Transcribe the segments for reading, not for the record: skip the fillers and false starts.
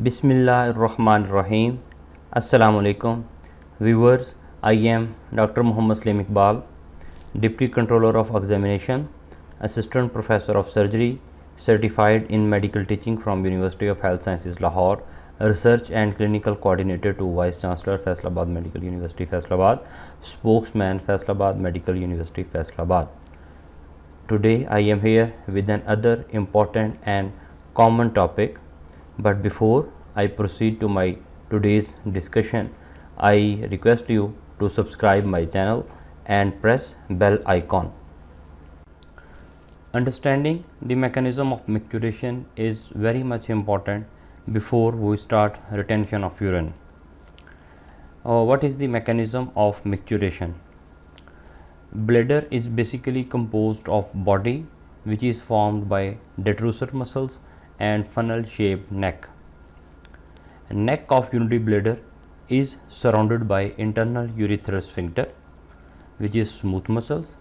Bismillahirrahmanirrahim. Assalamu alaikum. Viewers, I am Dr. Muhammad Salim Iqbal, Deputy Controller of Examination, Assistant Professor of Surgery, Certified in Medical Teaching from University of Health Sciences Lahore, Research and Clinical Coordinator to Vice Chancellor Faisalabad Medical University Faisalabad, Spokesman Faisalabad Medical University Faisalabad. Today I am here with another important and common topic. But before I proceed to my today's discussion, I request you to subscribe my channel and press bell icon. Understanding the mechanism of micturition is very much important before we start retention of urine. What is the mechanism of micturition? Bladder is basically composed of body which is formed by detrusor muscles and funnel shaped neck. Neck of urinary bladder is surrounded by internal urethral sphincter which is smooth muscles,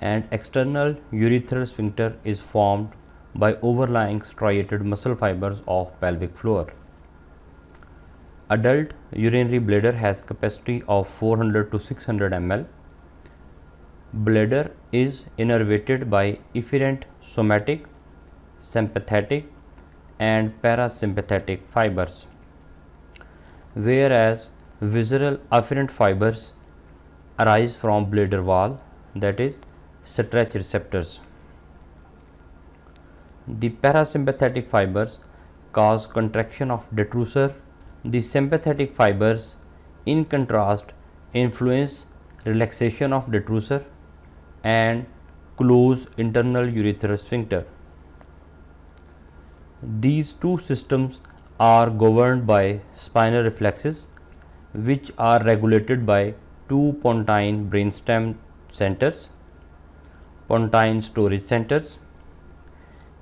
and external urethral sphincter is formed by overlying striated muscle fibers of pelvic floor. Adult urinary bladder has capacity of 400 to 600 ml. Bladder is innervated by efferent somatic, sympathetic and parasympathetic fibers, whereas visceral afferent fibers arise from bladder wall, that is stretch receptors. The parasympathetic fibers cause contraction of detrusor. The sympathetic fibers, in contrast, influence relaxation of detrusor and close internal urethral sphincter. These two systems are governed by spinal reflexes, which are regulated by two pontine brainstem centers, pontine storage centers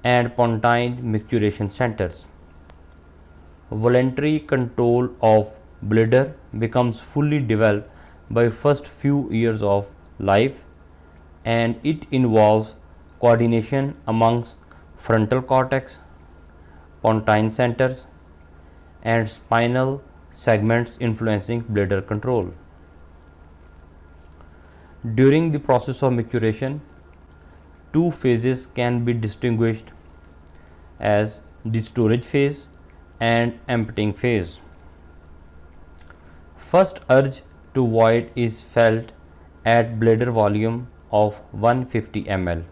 and pontine micturition centers. Voluntary control of bladder becomes fully developed by first few years of life, and it involves coordination amongst frontal cortex, pontine centers and spinal segments influencing bladder control. During the process of micturition, two phases can be distinguished as the storage phase and emptying phase. First urge to void is felt at bladder volume of 150 ml.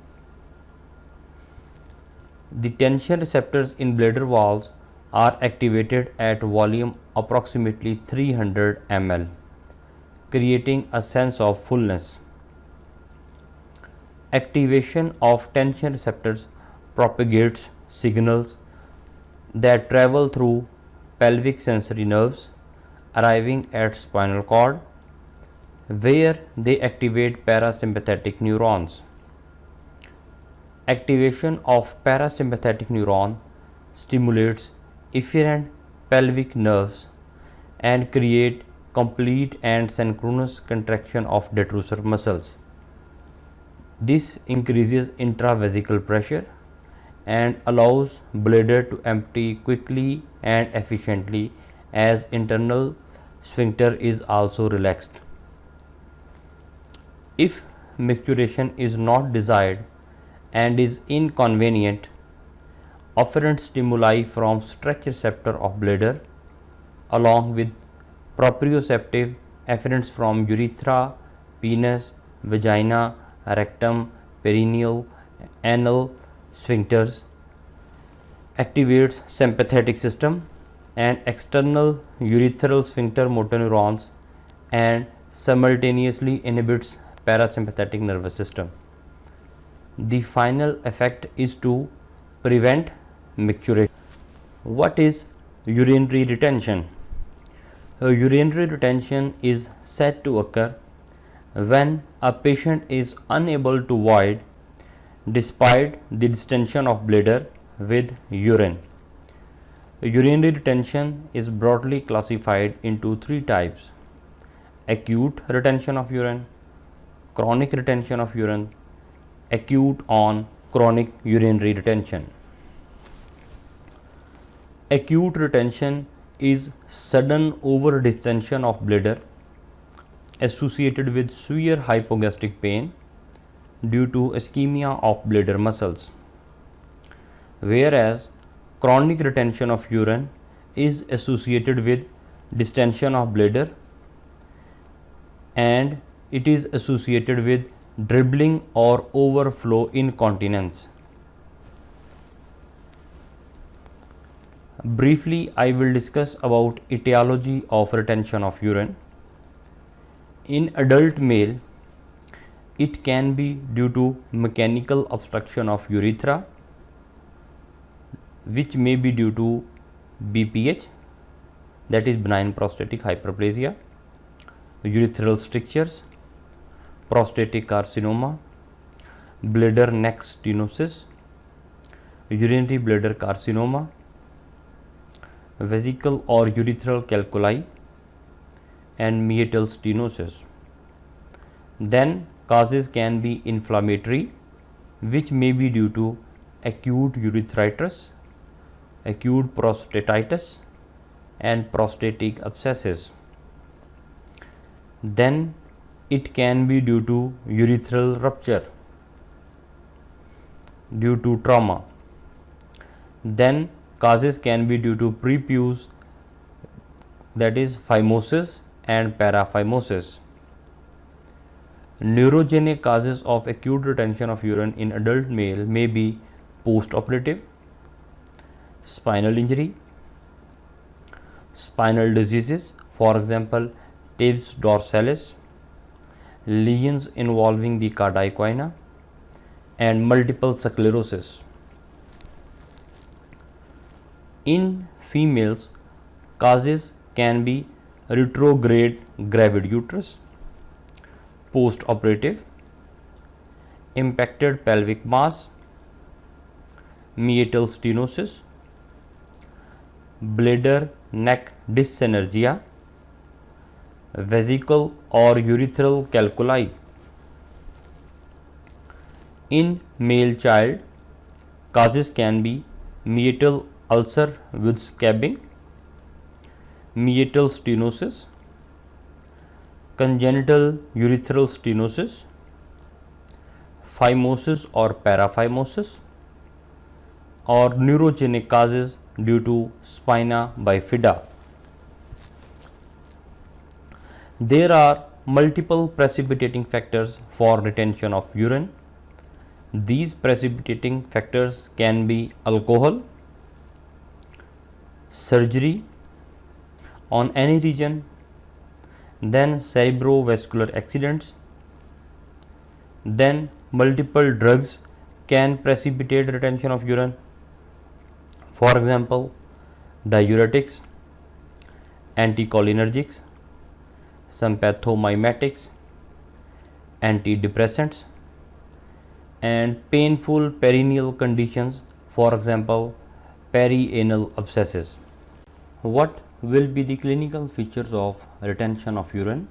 The tension receptors in bladder walls are activated at volume approximately 300 ml, creating a sense of fullness. Activation of tension receptors propagates signals that travel through pelvic sensory nerves, arriving at spinal cord, where they activate parasympathetic neurons. Activation of parasympathetic neuron stimulates efferent pelvic nerves and create complete and synchronous contraction of detrusor muscles. This increases intravesical pressure and allows bladder to empty quickly and efficiently, as internal sphincter is also relaxed. If micturition is not desired and is inconvenient, afferent stimuli from stretch receptor of bladder along with proprioceptive afferents from urethra, penis, vagina, rectum, perineal, anal sphincters activates sympathetic system and external urethral sphincter motor neurons and simultaneously inhibits parasympathetic nervous system. The final effect is to prevent micturition. What is urinary retention? Urinary retention is said to occur when a patient is unable to void despite the distension of bladder with urine. Urinary retention is broadly classified into three types: acute retention of urine, chronic retention of urine, acute on chronic urinary retention. Acute retention is sudden over distension of bladder associated with severe hypogastric pain due to ischemia of bladder muscles, whereas chronic retention of urine is associated with distension of bladder and it is associated with dribbling or overflow incontinence. Briefly, I will discuss about etiology of retention of urine. In adult male, it can be due to mechanical obstruction of urethra, which may be due to BPH, that is benign prostatic hyperplasia, urethral strictures, prostatic carcinoma, bladder neck stenosis, urinary bladder carcinoma, vesical or urethral calculi, and meatal stenosis. Then causes can be inflammatory, which may be due to acute urethritis, acute prostatitis, and prostatic abscesses. Then it can be due to urethral rupture due to trauma. Then causes can be due to prepuce, that is phimosis and paraphimosis. Neurogenic causes of acute retention of urine in adult male may be postoperative, spinal injury, spinal diseases, for example Tibius dorsalis, lesions involving the cardi equina, and multiple sclerosis. In females, causes can be retrograde gravid uterus, postoperative, impacted pelvic mass, meatal stenosis, bladder neck dyssynergia, vesical or urethral calculi. In male child, causes can be meatal ulcer with scabbing, meatal stenosis, congenital urethral stenosis, phimosis or paraphimosis, or neurogenic causes due to spina bifida. There are multiple precipitating factors for retention of urine. These precipitating factors can be alcohol, surgery on any region, then cerebrovascular accidents, then multiple drugs can precipitate retention of urine. For example, diuretics, anticholinergics, some pathomimetics, antidepressants, and painful perineal conditions, for example perianal abscesses. What will be the clinical features of retention of urine?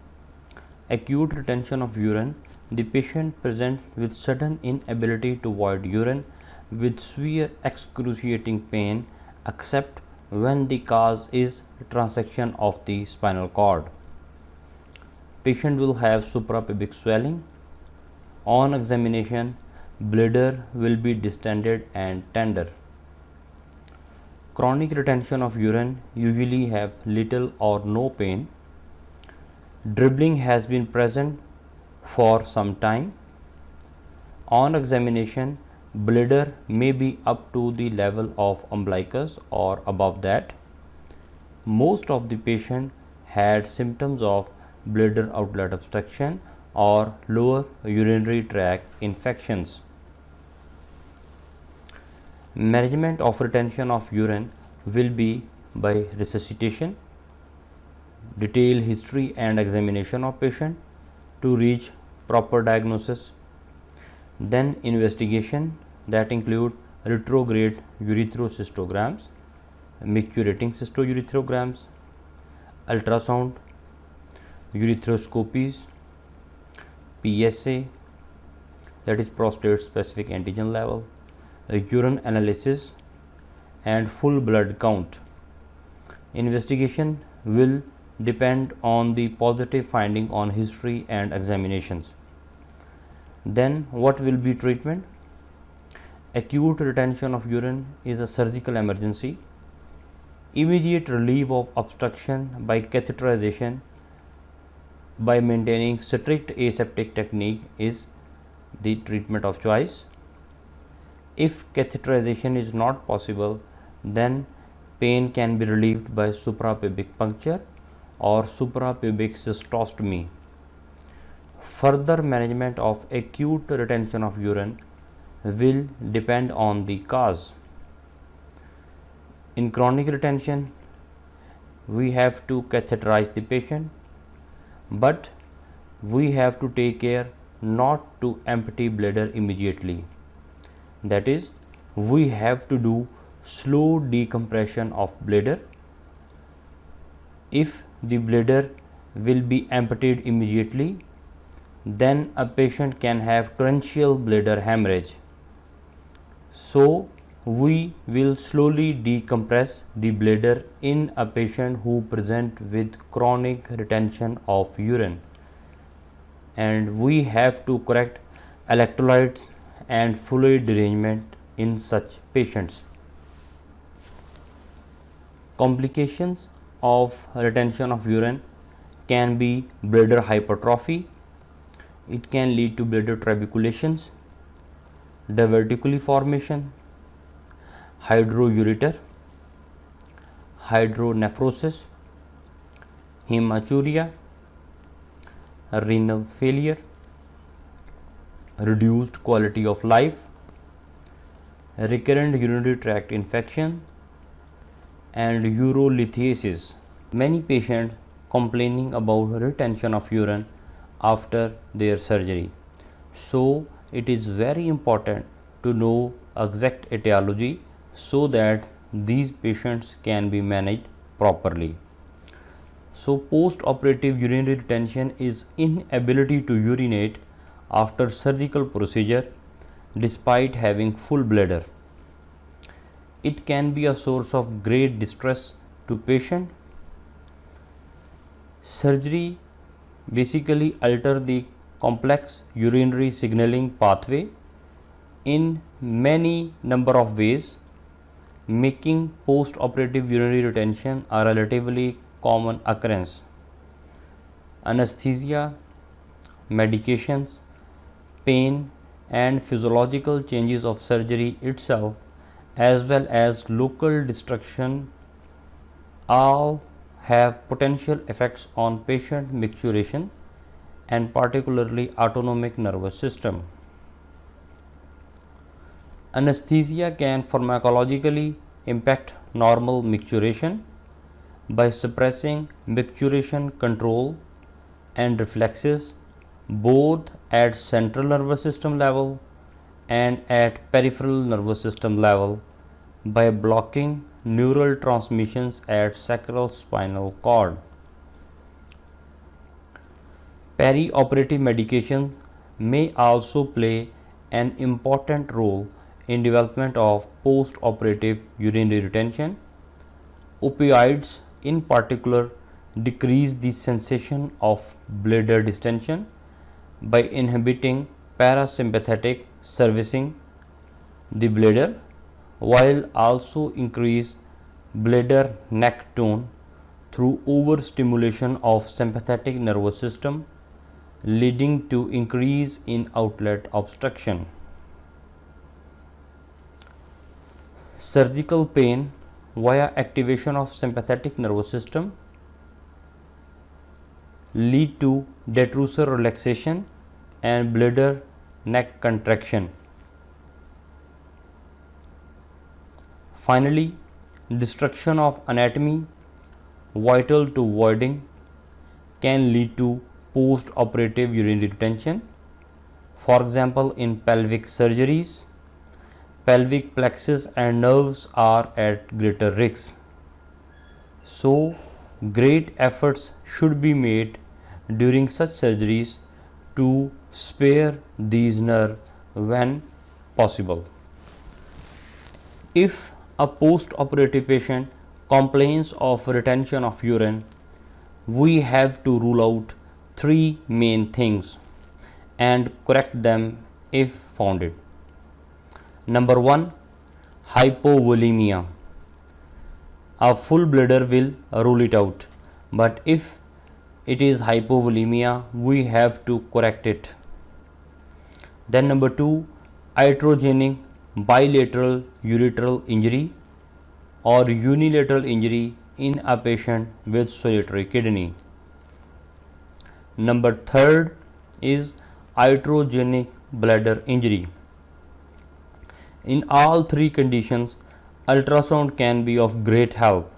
Acute retention of urine, the patient presents with sudden inability to void urine with severe excruciating pain except when the cause is transection of the spinal cord. Patient will have suprapubic swelling. On examination, bladder will be distended and tender. Chronic retention of urine usually have little or no pain. Dribbling has been present for some time. On examination, bladder may be up to the level of umbilicus or above that. Most of the patient had symptoms of bladder outlet obstruction or lower urinary tract infections. Management of retention of urine will be by resuscitation, detailed history and examination of patient to reach proper diagnosis, then investigation that include retrograde urethrocytograms, micturating cystourethograms, ultrasound, urethroskopies, PSA, that is prostate specific antigen level, urine analysis, and full blood count. Investigation will depend on the positive finding on history and examinations. Then what will be treatment? Acute retention of urine is a surgical emergency. Immediate relief of obstruction by catheterization by maintaining strict aseptic technique is the treatment of choice. If catheterization is not possible, then pain can be relieved by suprapubic puncture or suprapubic cystostomy. Further management of acute retention of urine will depend on the cause. In chronic retention, we have to catheterize the patient, but we have to take care not to empty bladder immediately. That is, we have to do slow decompression of bladder. If the bladder will be emptied immediately, then a patient can have torrential bladder hemorrhage. So we will slowly decompress the bladder in a patient who present with chronic retention of urine, and we have to correct electrolytes and fluid derangement in such patients. Complications of retention of urine can be bladder hypertrophy. It can lead to bladder trabeculations, diverticuli formation, hydroureter, hydronephrosis, hematuria, renal failure, reduced quality of life, recurrent urinary tract infection, and urolithiasis. Many patients complaining about retention of urine after their surgery. So it is very important to know exact etiology so that these patients can be managed properly. So post-operative urinary retention is inability to urinate after surgical procedure despite having full bladder. It can be a source of great distress to patient. Surgery basically alter the complex urinary signaling pathway in many number of ways, making post-operative urinary retention a relatively common occurrence. Anesthesia, medications, pain, and physiological changes of surgery itself, as well as local destruction, all have potential effects on patient micturition and particularly autonomic nervous system. Anesthesia can pharmacologically impact normal micturition by suppressing micturition control and reflexes both at central nervous system level and at peripheral nervous system level by blocking neural transmissions at sacral spinal cord. Perioperative medications may also play an important role in development of post-operative urinary retention. Opioids in particular decrease the sensation of bladder distension by inhibiting parasympathetic servicing the bladder, while also increase bladder neck tone through overstimulation of sympathetic nervous system, leading to increase in outlet obstruction. Surgical pain via activation of sympathetic nervous system lead to detrusor relaxation and bladder neck contraction. Finally, destruction of anatomy vital to voiding can lead to post-operative urinary retention. For example, in pelvic surgeries, pelvic plexus and nerves are at greater risk. So, great efforts should be made during such surgeries to spare these nerves when possible. If a post-operative patient complaints of retention of urine, we have to rule out three main things and correct them if founded. Number one, hypovolemia. A full bladder will rule it out, but if it is hypovolemia, we have to correct it. Then number two, iatrogenic bilateral ureteral injury or unilateral injury in a patient with solitary kidney. Number third is iatrogenic bladder injury. In all three conditions, ultrasound can be of great help.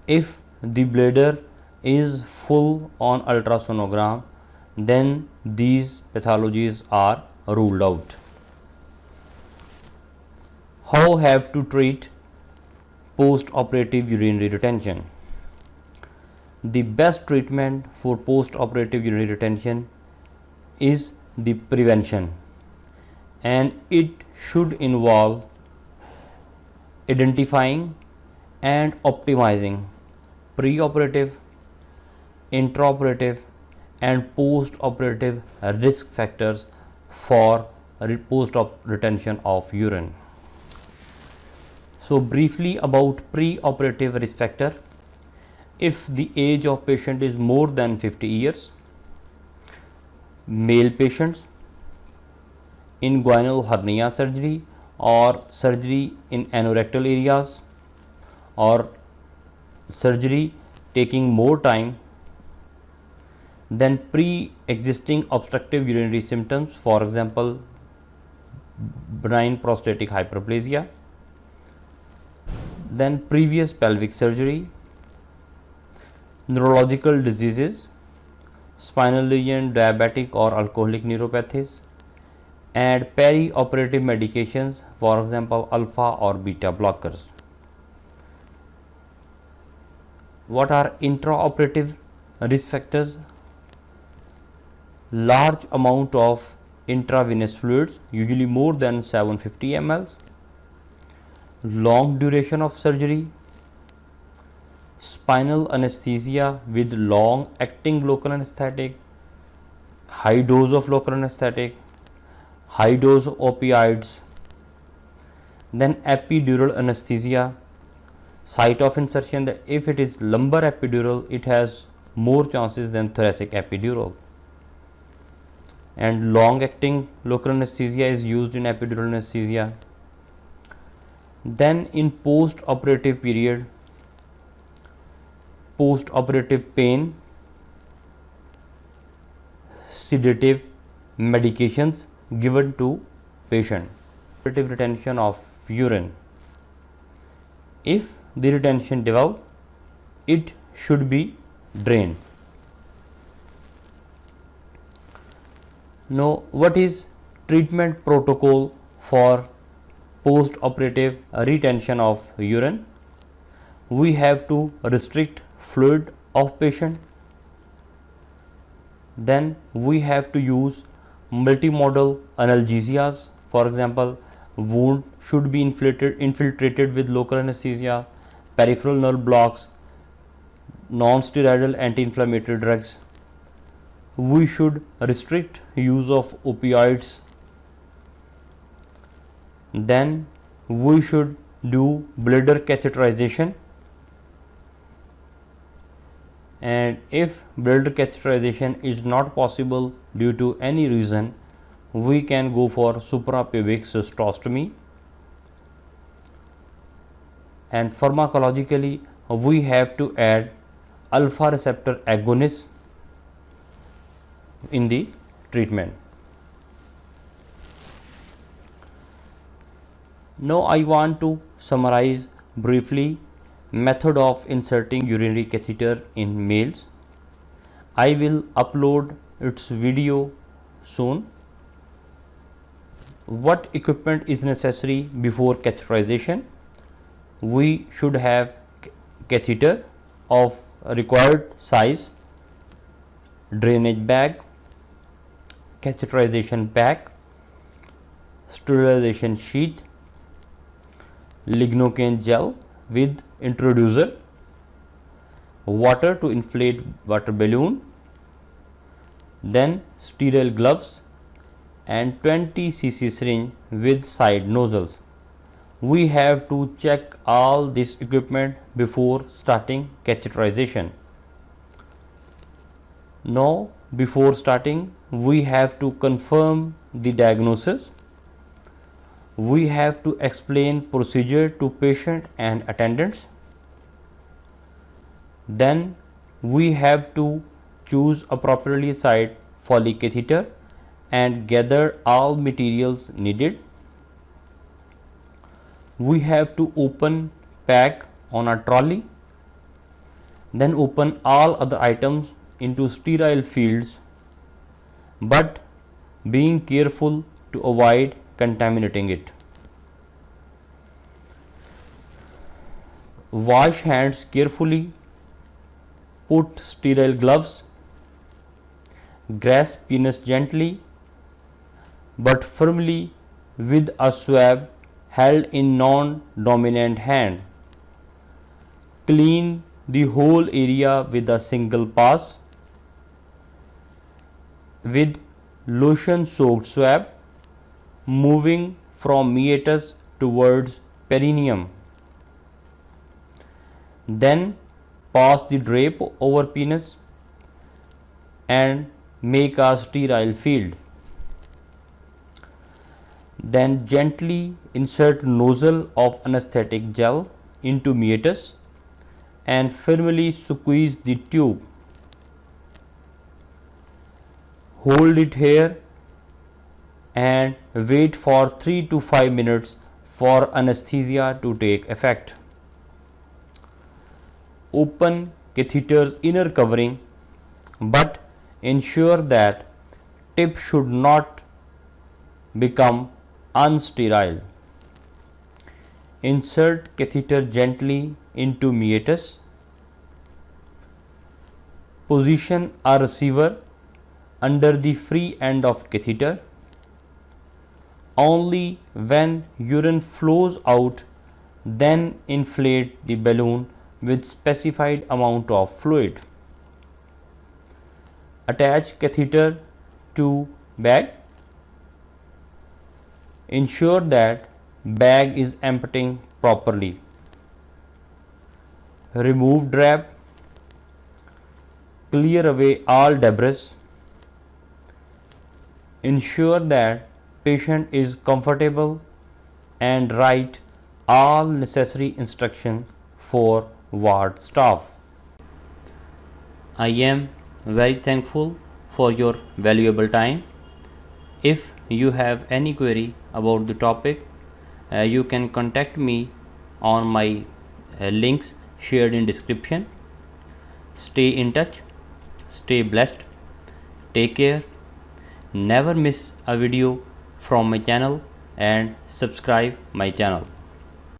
If the bladder is full on ultrasonogram, then these pathologies are ruled out. How have to treat post-operative urinary retention? The best treatment for post-operative urinary retention is the prevention, and it should involve identifying and optimizing pre-operative, intraoperative and post-operative risk factors for post-op retention of urine. So briefly about pre-operative risk factor. If the age of patient is more than 50 years, male patients, inguinal hernia surgery or surgery in anorectal areas or surgery taking more time, then pre-existing obstructive urinary symptoms, for example benign prostatic hyperplasia, then previous pelvic surgery, neurological diseases, spinal lesion, diabetic or alcoholic neuropathies, and peri-operative medications, for example alpha or beta blockers. What are intraoperative risk factors? Large amount of intravenous fluids, usually more than 750 ml, long duration of surgery, spinal anesthesia with long acting local anesthetic, high dose of local anesthetic, high dose of opioids, then epidural anesthesia, site of insertion, that if it is lumbar epidural it has more chances than thoracic epidural, and long acting local anesthesia is used in epidural anesthesia. Then in post operative period, post operative pain, sedative medications given to patient. Operative retention of urine. If the retention develops, it should be drained. Now, what is treatment protocol for post operative retention of urine? We have to restrict fluid of patient, then we have to use multimodal analgesias. For example, wound should be infiltrated with local anesthesia, peripheral nerve blocks, non-steroidal anti-inflammatory drugs. We should restrict use of opioids. Then we should do bladder catheterization, and if bladder catheterization is not possible due to any reason, we can go for suprapubic cystostomy. And pharmacologically we have to add alpha receptor agonists in the treatment. Now I want to summarize briefly method of inserting urinary catheter in males. I will upload its video soon. What equipment is necessary before catheterization? We should have catheter of required size, drainage bag, catheterization pack, sterilization sheet, lignocaine gel with introducer, water to inflate water balloon, then sterile gloves and 20 cc syringe with side nozzles. We have to check all this equipment before starting catheterization. Now, before starting, we have to confirm the diagnosis. We have to explain procedure to patient and attendants. Then we have to choose appropriately sized Foley catheter and gather all materials needed. We have to open pack on a trolley, then open all other items into sterile fields, but being careful to avoid contaminating it. Wash hands carefully, put sterile gloves, grasp penis gently but firmly with a swab held in non-dominant hand. Clean the whole area with a single pass with lotion soaked swab, moving from meatus towards perineum. Then pass the drape over penis and make a sterile field. Then gently insert nozzle of anesthetic gel into meatus and firmly squeeze the tube. Hold it here and wait for 3 to 5 minutes for anesthesia to take effect. Open catheter's inner covering, but ensure that tip should not become unsterile. Insert catheter gently into meatus. Position a receiver under the free end of catheter. Only when urine flows out, then inflate the balloon with specified amount of fluid. Attach catheter to bag. Ensure that bag is emptying properly. Remove drape. Clear away all debris. Ensure that patient is comfortable and write all necessary instructions for ward staff. I am very thankful for your valuable time. If you have any query about the topic, you can contact me on my links shared in description. Stay in touch, stay blessed, take care, never miss a video from my channel and subscribe my channel.